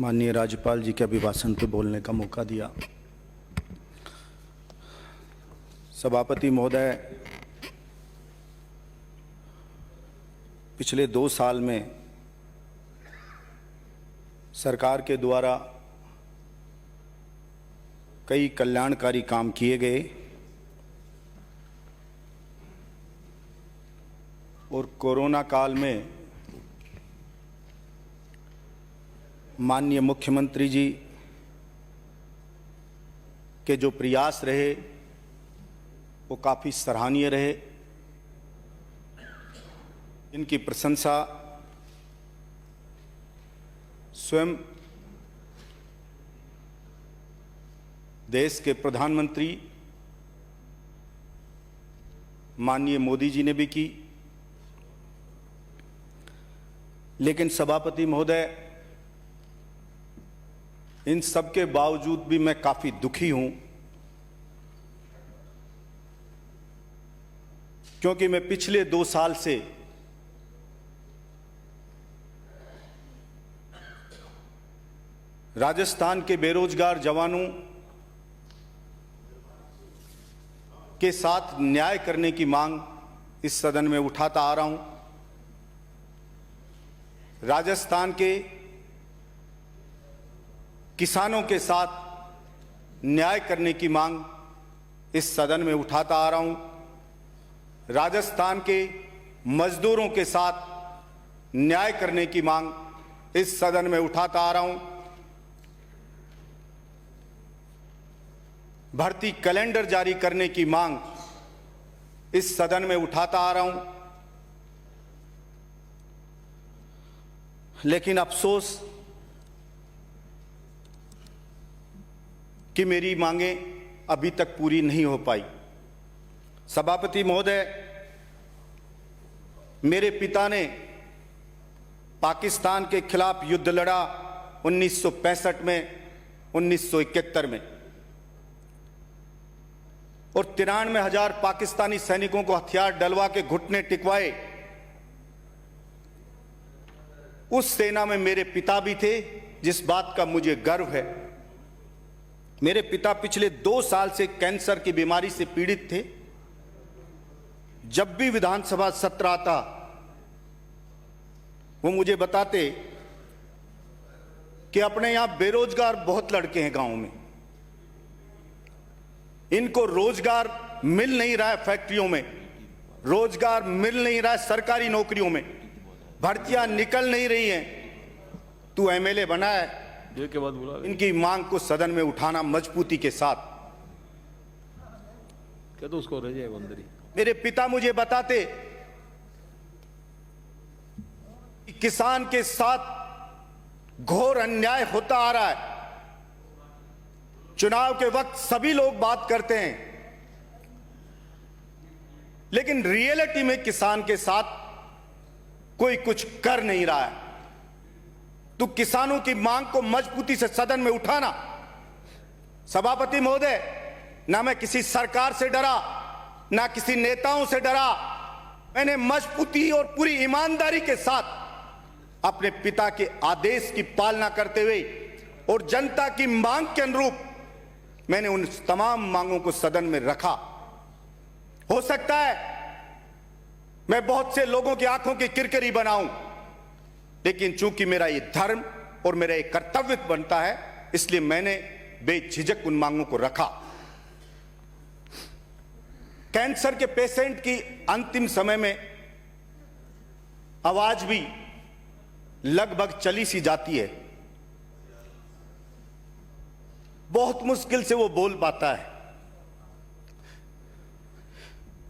माननीय राज्यपाल जी के अभिभाषण पे बोलने का मौका दिया। सभापति महोदय, पिछले 2 साल में सरकार के द्वारा कई कल्याणकारी काम किए गए और कोरोना काल में माननीय मुख्यमंत्री जी के जो प्रयास रहे वो काफ़ी सराहनीय रहे। इनकी प्रशंसा स्वयं देश के प्रधानमंत्री माननीय मोदी जी ने भी की। लेकिन सभापति महोदय, इन सब के बावजूद भी मैं काफ़ी दुखी हूं, क्योंकि मैं पिछले 2 साल से राजस्थान के बेरोजगार जवानों के साथ न्याय करने की मांग इस सदन में उठाता आ रहा हूं। राजस्थान के किसानों के साथ न्याय करने की मांग इस सदन में उठाता आ रहा हूं। राजस्थान के मजदूरों के साथ न्याय करने की मांग इस सदन में उठाता आ रहा हूं। भर्ती कैलेंडर जारी करने की मांग इस सदन में उठाता आ रहा हूं। लेकिन अफसोस कि मेरी मांगें अभी तक पूरी नहीं हो पाई। सभापति महोदय, मेरे पिता ने पाकिस्तान के खिलाफ युद्ध लड़ा 1965 में, 1971 में, और 93,000 पाकिस्तानी सैनिकों को हथियार डलवा के घुटने टिकवाए। उस सेना में मेरे पिता भी थे, जिस बात का मुझे गर्व है। मेरे पिता पिछले 2 साल से कैंसर की बीमारी से पीड़ित थे। जब भी विधानसभा सत्र आता, वो मुझे बताते कि अपने यहां बेरोजगार बहुत लड़के हैं गांव में, इनको रोजगार मिल नहीं रहा है, फैक्ट्रियों में रोजगार मिल नहीं रहा है, सरकारी नौकरियों में भर्तियां निकल नहीं रही हैं। तू एमएलए बना है, के बाद बोला इनकी मांग को सदन में उठाना मजबूती के साथ। क्या तो उसको रह जाएगा अंदर ही। मेरे पिता मुझे बताते कि किसान के साथ घोर अन्याय होता आ रहा है। चुनाव के वक्त सभी लोग बात करते हैं, लेकिन रियलिटी में किसान के साथ कोई कुछ कर नहीं रहा है। तो किसानों की मांग को मजबूती से सदन में उठाना। सभापति महोदय, ना मैं किसी सरकार से डरा, ना किसी नेताओं से डरा। मैंने मजबूती और पूरी ईमानदारी के साथ अपने पिता के आदेश की पालना करते हुए और जनता की मांग के अनुरूप मैंने उन तमाम मांगों को सदन में रखा। हो सकता है मैं बहुत से लोगों की आंखों की किरकिरी बनाऊं, लेकिन चूंकि मेरा ये धर्म और मेरा ये कर्तव्य बनता है, इसलिए मैंने बेझिझक उन मांगों को रखा। कैंसर के पेशेंट की अंतिम समय में आवाज भी लगभग चली सी जाती है। बहुत मुश्किल से वो बोल पाता है।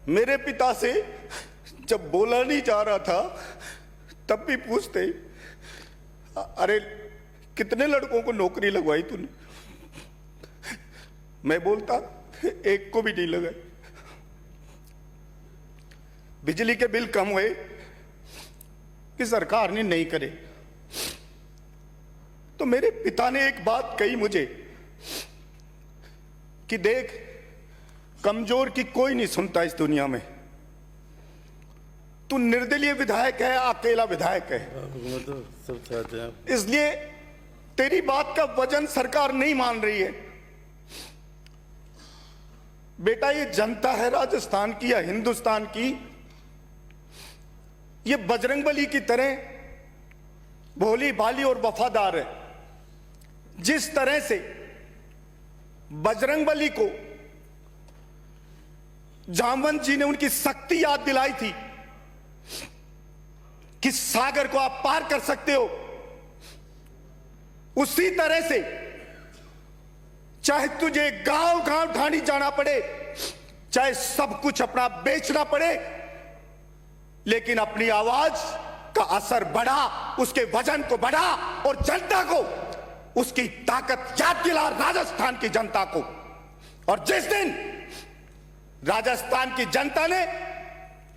मेरे पिता से जब बोला नहीं जा रहा था, तब भी पूछते, अरे कितने लड़कों को नौकरी लगवाई तूने? मैं बोलता, एक को भी नहीं लगाई। बिजली के बिल कम हुए कि सरकार ने नहीं करे। तो मेरे पिता ने एक बात कही मुझे कि देख, कमजोर की कोई नहीं सुनता इस दुनिया में। तू निर्दलीय विधायक है, अकेला विधायक है, तो सब चाहते हैं। इसलिए तेरी बात का वजन सरकार नहीं मान रही है। बेटा, ये जनता है राजस्थान की या हिंदुस्तान की, ये बजरंगबली की तरह भोली भाली और वफादार है। जिस तरह से बजरंगबली को जामवंत जी ने उनकी शक्ति याद दिलाई थी कि सागर को आप पार कर सकते हो, उसी तरह से चाहे तुझे गांव गांव ढाणी जाना पड़े, चाहे सब कुछ अपना बेचना पड़े, लेकिन अपनी आवाज का असर बढ़ा, उसके वजन को बढ़ा और जनता को उसकी ताकत याद दिला, राजस्थान की जनता को। और जिस दिन राजस्थान की जनता ने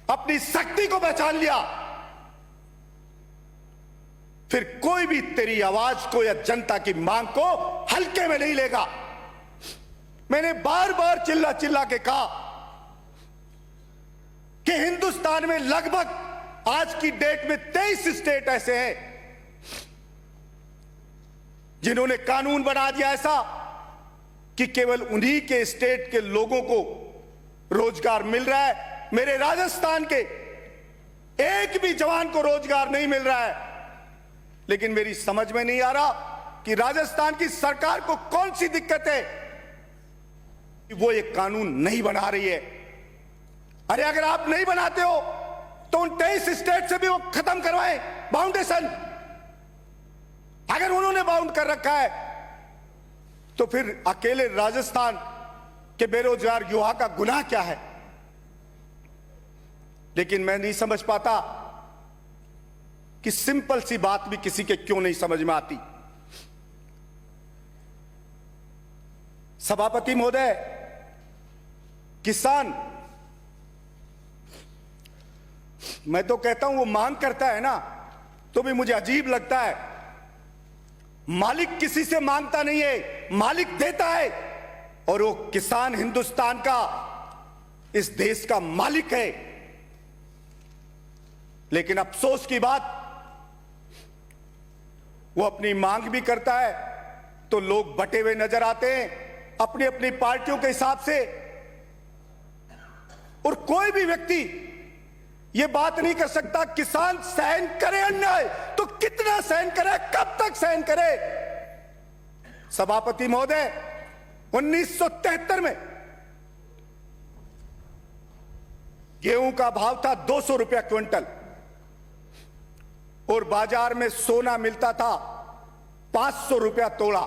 अपनी शक्ति को पहचान लिया, फिर कोई भी तेरी आवाज को या जनता की मांग को हल्के में नहीं लेगा। मैंने बार बार चिल्ला चिल्ला के कहा कि हिंदुस्तान में लगभग आज की डेट में 23 स्टेट ऐसे हैं जिन्होंने कानून बना दिया ऐसा कि केवल उन्हीं के स्टेट के लोगों को रोजगार मिल रहा है। मेरे राजस्थान के एक भी जवान को रोजगार नहीं मिल रहा है। लेकिन मेरी समझ में नहीं आ रहा कि राजस्थान की सरकार को कौन सी दिक्कत है कि वो ये कानून नहीं बना रही है। अरे अगर आप नहीं बनाते हो तो उन 23 स्टेट से भी वो खत्म करवाएं बाउंडेशन। अगर उन्होंने बाउंड कर रखा है तो फिर अकेले राजस्थान के बेरोजगार युवा का गुनाह क्या है। लेकिन मैं नहीं समझ पाता कि सिंपल सी बात भी किसी के क्यों नहीं समझ में आती। सभापति महोदय, किसान, मैं तो कहता हूं वो मांग करता है ना तो भी मुझे अजीब लगता है। मालिक किसी से मांगता नहीं है, मालिक देता है। और वो किसान हिंदुस्तान का, इस देश का मालिक है। लेकिन अफसोस की बात, वो अपनी मांग भी करता है तो लोग बटे हुए नजर आते हैं अपनी अपनी पार्टियों के हिसाब से। और कोई भी व्यक्ति यह बात नहीं कर सकता किसान सहन करे अन्याय तो कितना सहन करे, कब तक सहन करे। सभापति महोदय, 1973 में गेहूं का भाव था 200 रुपया क्विंटल और बाजार में सोना मिलता था 500 रुपया तोला।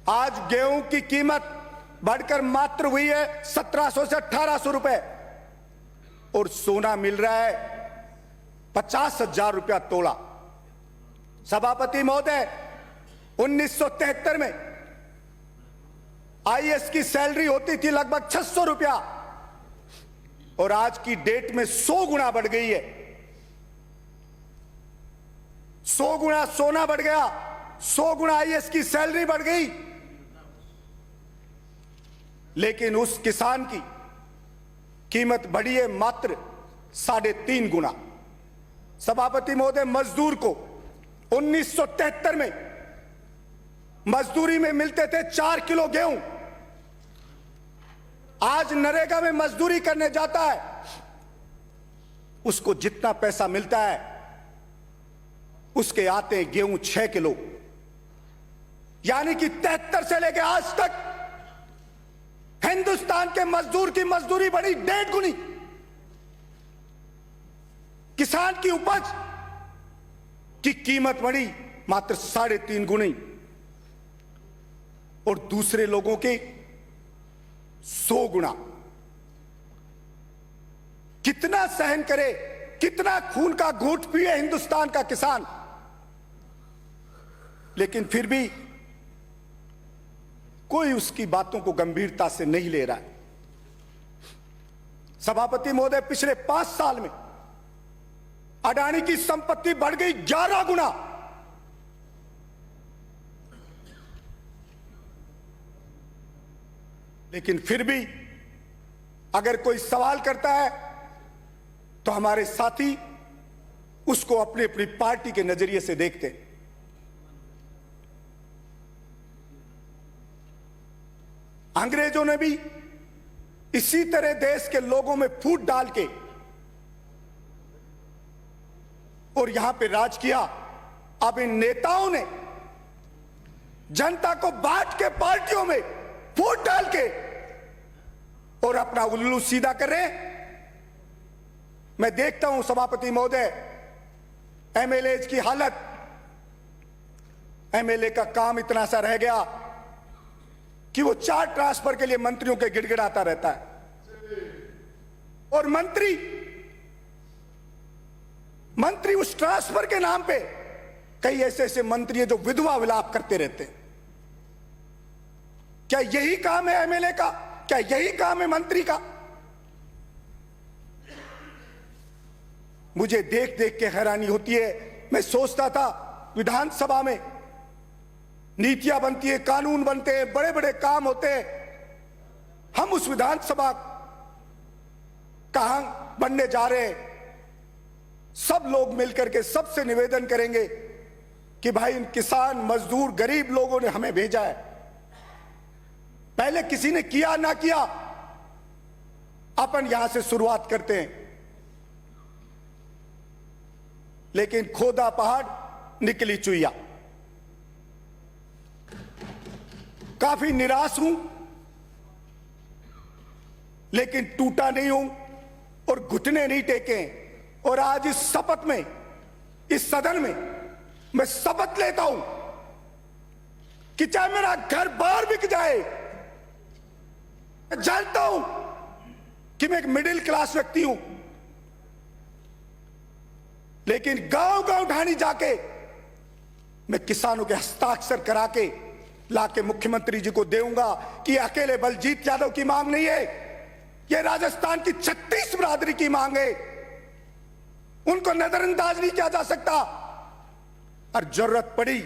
आज गेहूं की कीमत बढ़कर मात्र हुई है 1700 से 1800 रुपए और सोना मिल रहा है 50,000 रुपया तोला। सभापति महोदय, 1973 में आईएएस की सैलरी होती थी लगभग 600 रुपया और आज की डेट में 100 गुना बढ़ गई है। 100 गुना सोना बढ़ गया, 100 गुना आईएएस की सैलरी बढ़ गई। लेकिन उस किसान की कीमत बढ़ी है मात्र 3.5 गुना। सभापति महोदय, मजदूर को 1973 में मजदूरी में मिलते थे 4 किलो गेहूं। आज नरेगा में मजदूरी करने जाता है, उसको जितना पैसा मिलता है उसके आते हैं गेहूं 6 किलो। यानी कि 73 से लेकर आज तक हिंदुस्तान के मजदूर की मजदूरी बढ़ी 1.5 गुनी। किसान की उपज की कीमत बढ़ी मात्र 3.5 गुनी और दूसरे लोगों के 100 गुना। कितना सहन करे, कितना खून का घूंट पिए हिंदुस्तान का किसान। लेकिन फिर भी कोई उसकी बातों को गंभीरता से नहीं ले रहा है। सभापति महोदय, पिछले 5 साल में अडानी की संपत्ति बढ़ गई 11 गुना। लेकिन फिर भी अगर कोई सवाल करता है तो हमारे साथी उसको अपनी अपनी पार्टी के नजरिए से देखते हैं। अंग्रेजों ने भी इसी तरह देश के लोगों में फूट डाल के और यहां पे राज किया। अब इन नेताओं ने जनता को बांट के पार्टियों में फूट डाल के और अपना उल्लू सीधा कर रहे हैं। मैं देखता हूं सभापति महोदय, एमएलए की हालत, एमएलए का काम इतना सा रह गया कि वो चार ट्रांसफर के लिए मंत्रियों के गिड़गिड़ाता रहता है। और मंत्री उस ट्रांसफर के नाम पे कई ऐसे ऐसे मंत्री हैं जो विधवा विलाप करते रहते हैं। क्या यही काम है एमएलए का? क्या यही काम है मंत्री का? मुझे देख देख के हैरानी होती है। मैं सोचता था विधानसभा में नीतियां बनती है, कानून बनते हैं, बड़े बड़े काम होते हैं, हम उस विधानसभा कहां बनने जा रहे हैं। सब लोग मिलकर के सबसे निवेदन करेंगे कि भाई इन किसान, मजदूर, गरीब लोगों ने हमें भेजा है। पहले किसी ने किया ना किया, अपन यहां से शुरुआत करते हैं। लेकिन खोदा पहाड़ निकली चुईया। काफी निराश हूं, लेकिन टूटा नहीं हूं और घुटने नहीं टेके। और आज इस शपथ में, इस सदन में मैं शपथ लेता हूं कि चाहे मेरा घर बार बिक जाए, मैं जानता हूं कि मैं एक मिडिल क्लास व्यक्ति हूं, लेकिन गांव गांव ढाणी जाके मैं किसानों के हस्ताक्षर करा के लाके मुख्यमंत्री जी को देऊंगा कि अकेले बलजीत यादव की मांग नहीं है, यह राजस्थान की 36 बिरादरी की मांग है। उनको नजरअंदाज नहीं किया जा सकता। और जरूरत पड़ी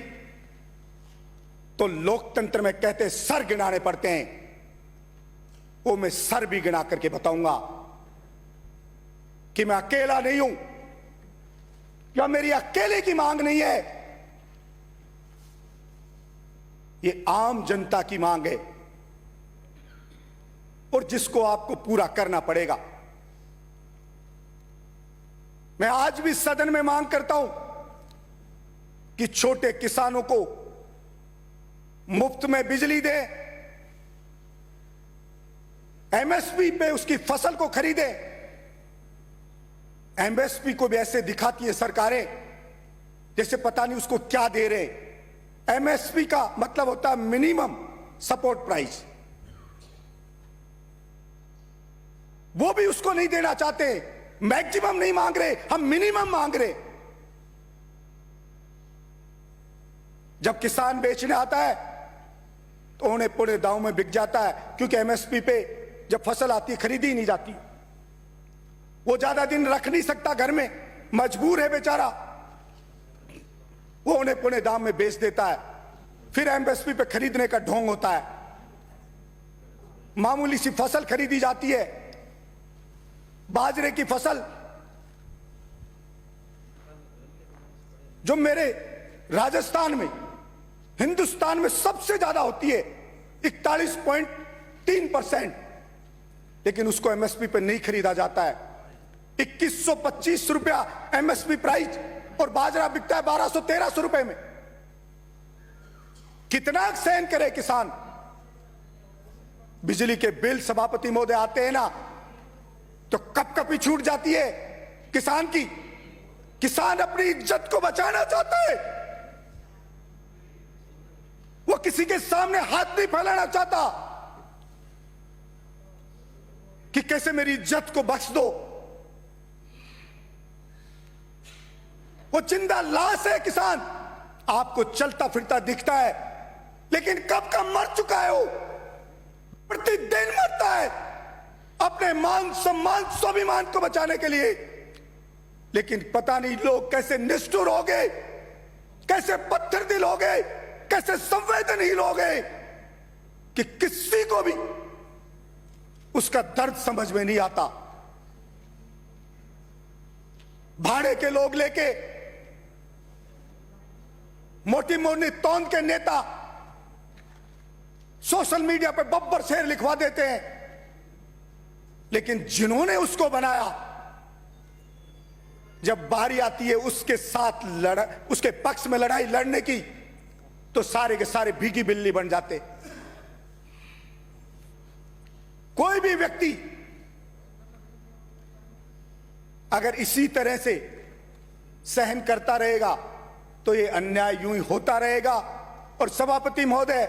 तो लोकतंत्र में कहते सर गिनाने पड़ते हैं, वो मैं सर भी गिना करके बताऊंगा कि मैं अकेला नहीं हूं, या मेरी अकेले की मांग नहीं है, ये आम जनता की मांग है और जिसको आपको पूरा करना पड़ेगा। मैं आज भी सदन में मांग करता हूं कि छोटे किसानों को मुफ्त में बिजली दे, एमएसपी पे उसकी फसल को खरीदे। एमएसपी को भी ऐसे दिखाती है सरकारें जैसे पता नहीं उसको क्या दे रहे। एमएसपी का मतलब होता है मिनिमम सपोर्ट प्राइस, वो भी उसको नहीं देना चाहते। मैक्सिमम नहीं मांग रहे, हम मिनिमम मांग रहे। जब किसान बेचने आता है तो उन्हें पूरे दांव में बिक जाता है, क्योंकि एमएसपी पे जब फसल आती है खरीदी ही नहीं जाती। वो ज्यादा दिन रख नहीं सकता घर में, मजबूर है बेचारा, वो उन्हें पुणे दाम में बेच देता है। फिर एमएसपी पे खरीदने का ढोंग होता है। मामूली सी फसल खरीदी जाती है, बाजरे की फसल जो मेरे राजस्थान में, हिंदुस्तान में सबसे ज्यादा होती है 41.3%, लेकिन उसको एमएसपी पे नहीं खरीदा जाता है। 2125 रुपया एमएसपी प्राइस और बाजरा बिकता है 1200-1300 रुपए में। कितना सहन करे किसान। बिजली के बिल सभापति महोदय आते हैं ना तो कप कपी छूट जाती है किसान की। किसान अपनी इज्जत को बचाना चाहता है, वो किसी के सामने हाथ नहीं फैलाना चाहता कि कैसे मेरी इज्जत को बख्श दो। वो जिंदा लाश है किसान, आपको चलता फिरता दिखता है, लेकिन कब का मर चुका है। वो प्रतिदिन मरता है अपने मान सम्मान स्वाभिमान को बचाने के लिए। लेकिन पता नहीं लोग कैसे निष्ठुर हो गए, कैसे पत्थर दिल हो गए, कैसे संवेदनहीन हो गए कि किसी को भी उसका दर्द समझ में नहीं आता। भाड़े के लोग लेके मोटी मोटी तौंद के नेता सोशल मीडिया पे बब्बर शेर लिखवा देते हैं, लेकिन जिन्होंने उसको बनाया, जब बारी आती है उसके साथ उसके पक्ष में लड़ाई लड़ने की, तो सारे के सारे भीगी बिल्ली बन जाते। कोई भी व्यक्ति अगर इसी तरह से सहन करता रहेगा तो ये अन्याय यूं ही होता रहेगा। और सभापति महोदय,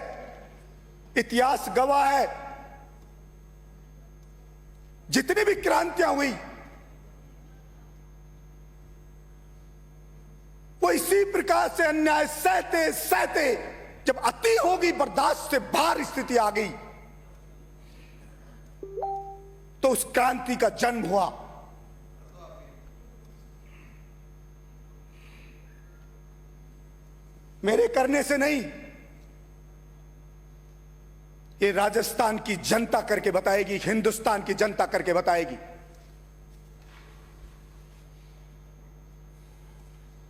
इतिहास गवाह है, जितनी भी क्रांतियां हुई वो इसी प्रकार से अन्याय सहते सहते जब अति होगी, बर्दाश्त से बाहर स्थिति आ गई, तो उस क्रांति का जन्म हुआ। मेरे करने से नहीं, ये राजस्थान की जनता करके बताएगी, हिंदुस्तान की जनता करके बताएगी।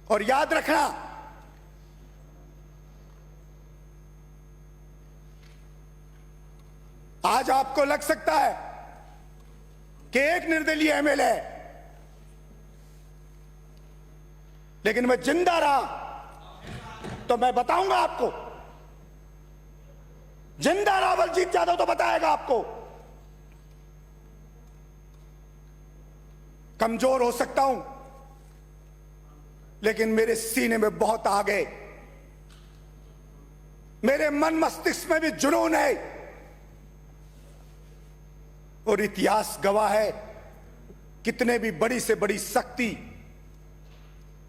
और याद रखना, आज आपको लग सकता है कि एक निर्दलीय एमएलए है, लेकिन मैं जिंदा रहा तो मैं बताऊंगा आपको, जिंदा रहा बलजीत यादव तो बताएगा आपको। कमजोर हो सकता हूं, लेकिन मेरे सीने में बहुत आ गए, मेरे मन मस्तिष्क में भी जुनून है। और इतिहास गवाह है, कितने भी बड़ी से बड़ी शक्ति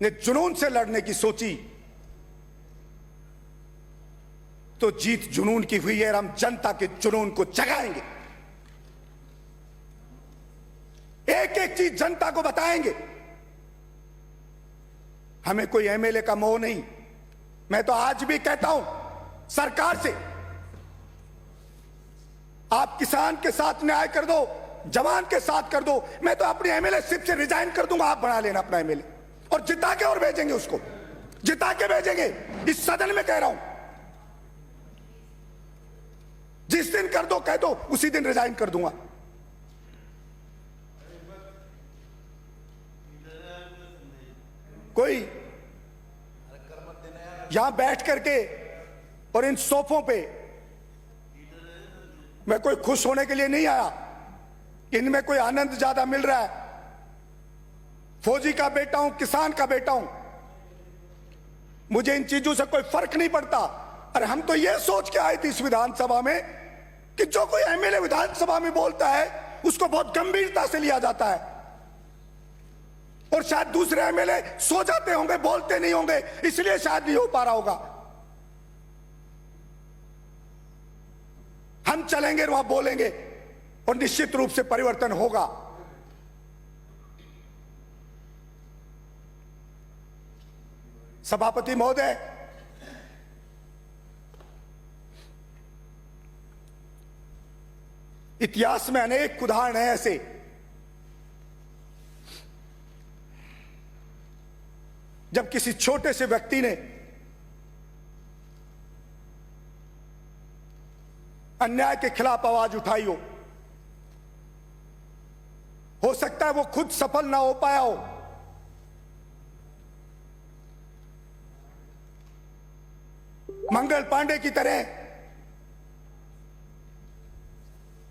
ने जुनून से लड़ने की सोची तो जीत जुनून की हुई है। और हम जनता के जुनून को जगाएंगे, एक एक चीज जनता को बताएंगे। हमें कोई एमएलए का मोह नहीं। मैं तो आज भी कहता हूं सरकार से, आप किसान के साथ न्याय कर दो, जवान के साथ कर दो, मैं तो अपनी एमएलएशिप से रिजाइन कर दूंगा, आप बना लेना अपना एमएलए, और जिता के और भेजेंगे, उसको जिता के भेजेंगे। इस सदन में कह रहा हूं, जिस दिन कर दो कह दो, उसी दिन रिजाइन कर दूंगा। कोई यहां बैठ करके और इन सोफों पे, मैं कोई खुश होने के लिए नहीं आया, इनमें कोई आनंद ज्यादा मिल रहा है। फौजी का बेटा हूं, किसान का बेटा हूं, मुझे इन चीजों से कोई फर्क नहीं पड़ता। अरे हम तो ये सोच के आए थे इस विधानसभा में कि जो कोई एमएलए विधानसभा में बोलता है उसको बहुत गंभीरता से लिया जाता है, और शायद दूसरे एमएलए सो जाते होंगे, बोलते नहीं होंगे, इसलिए शायद नहीं हो पा रहा होगा। हम चलेंगे, वहां बोलेंगे, और निश्चित रूप से परिवर्तन होगा। सभापति महोदय, इतिहास में अनेक उदाहरण हैं ऐसे, जब किसी छोटे से व्यक्ति ने अन्याय के खिलाफ आवाज उठाई हो सकता है वो खुद सफल ना हो पाया हो, मंगल पांडे की तरह,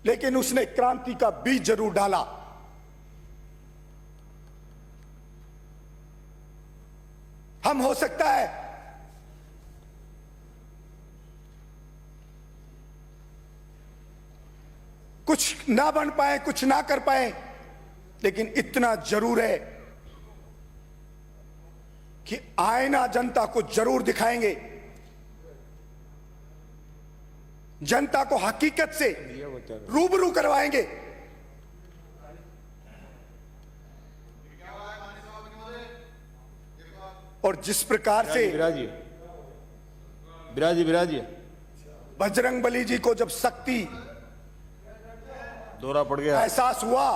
लेकिन उसने क्रांति का बीज जरूर डाला। हम हो सकता है कुछ ना बन पाए, कुछ ना कर पाए, लेकिन इतना जरूर है कि आईना जनता को जरूर दिखाएंगे, जनता को हकीकत से रूबरू करवाएंगे। और जिस प्रकार से विराजी बजरंगबली जी को जब शक्ति दौरा पड़ गया, एहसास हुआ,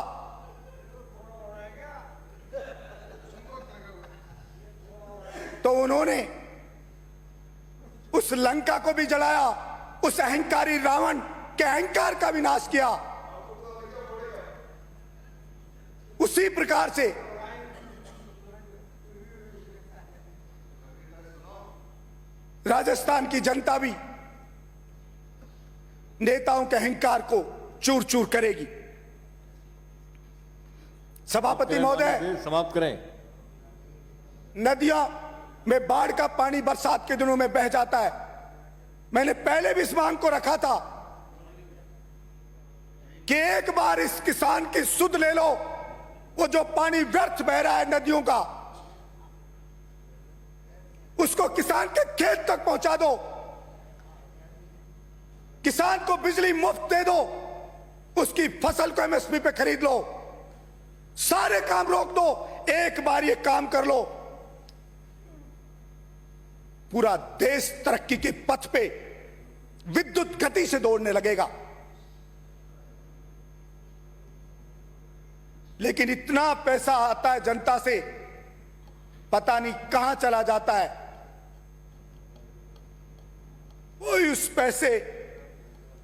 तो उन्होंने उस लंका को भी जलाया उस अहंकारी रावण के अहंकार का विनाश किया, उसी प्रकार से राजस्थान की जनता भी नेताओं के अहंकार को चूर चूर करेगी। सभापति महोदय, समाप्त करें। नदियों में बाढ़ का पानी बरसात के दिनों में बह जाता है। मैंने पहले भी इस मांग को रखा था कि एक बार इस किसान की सुध ले लो। वो जो पानी व्यर्थ बह रहा है नदियों का, उसको किसान के खेत तक पहुंचा दो, किसान को बिजली मुफ्त दे दो, उसकी फसल को एमएसपी पे खरीद लो, सारे काम रोक दो, एक बार ये काम कर लो, पूरा देश तरक्की के पथ पे विद्युत गति से दौड़ने लगेगा। लेकिन इतना पैसा आता है जनता से, पता नहीं कहां चला जाता है। कोई उस पैसे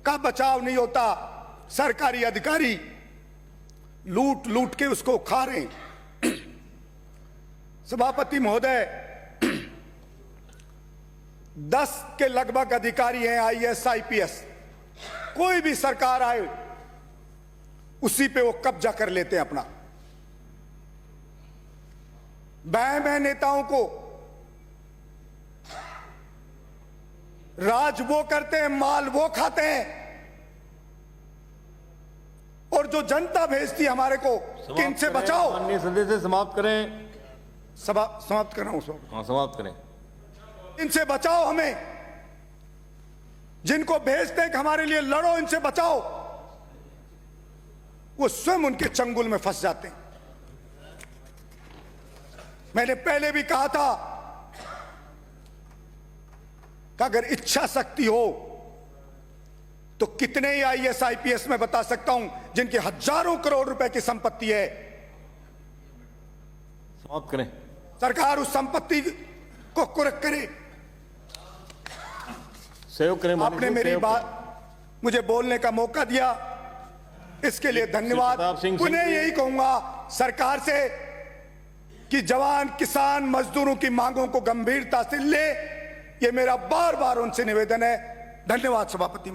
का बचाव नहीं होता। सरकारी अधिकारी लूट लूट के उसको खा रहे हैं। सभापति महोदय, 10 के लगभग अधिकारी हैं आईएएस आईपीएस। कोई भी सरकार आए उसी पे वो कब्जा कर लेते हैं अपना। वहम है नेताओं को, राज वो करते हैं, माल वो खाते हैं, और जो जनता भेजती है हमारे को कि इनसे बचाओ। माननीय सदस्य समाप्त करें। सभा समाप्त कर रहा हूं। हाँ, समाप्त करें। इनसे बचाओ हमें, जिनको भेजते हैं कि हमारे लिए लड़ो, इनसे बचाओ, वो स्वयं उनके चंगुल में फंस जाते हैं। मैंने पहले भी कहा था कि अगर इच्छा शक्ति हो तो कितने ही आईएएस आईपीएस में बता सकता हूं जिनकी हजारों करोड़ रुपए की संपत्ति है। समाप्त करें। सरकार उस संपत्ति को कुर्क करे। सहयोग करें। आपने मेरी बात, मुझे बोलने का मौका दिया, इसके लिए धन्यवाद। पुनः यही कहूंगा सरकार से कि जवान किसान मजदूरों की मांगों को गंभीरता से ले, ये मेरा बार बार उनसे निवेदन है। धन्यवाद सभापति।